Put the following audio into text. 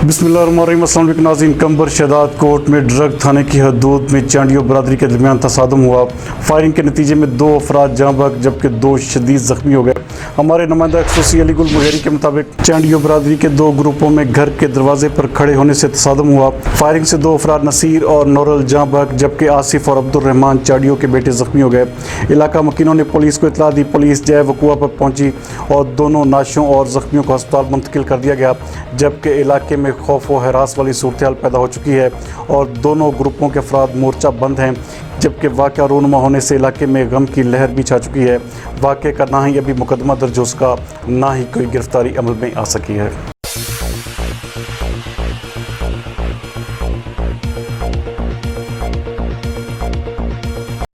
बिस्मिल्लाहिर्रहमानिर्रहीम। अस्सलाम वालेकुम नाज़रीन। कंबर शहदाद कोर्ट में ड्रग थाने की हदूद में चांडियो बरादरी के दरमियान तसादम हुआ। फायरिंग के नतीजे में 2 अफराद जाँ बहक जबकि 2 शदीद ज़ख्मी हो गए। हमारे नुमाइंदा एक्सोसी अली गुल मुगेरी के मुताबिक चांडियो बरादरी के 2 ग्रुपों में घर के दरवाजे पर खड़े होने से तसादम हुआ। फायरिंग से 2 अफराद नसीर और नौरल जाँ बहक जबकि आसिफ और अब्दुर्रहमान चांडियो के बेटे ज़ख्मी हो गए। इलाका मकीनों ने पुलिस को इतला दी। पुलिस जय वक़ुआ पर पहुंची और दोनों नाशों और ज़ख्मियों को अस्पताल मुंतकिल कर दिया गया, जबकि इलाके में खौफ व हरास वाली सूरत हाल पैदा हो चुकी है और दोनों ग्रुपों के अफराद मोर्चा बंद हैं। जबकि वाक़या रूनुमा होने से इलाके में गम की लहर भी छा चुकी है। वाक़े का ना ही अभी मुकदमा दर्ज हो सका, ना ही कोई गिरफ्तारी अमल में आ सकी है।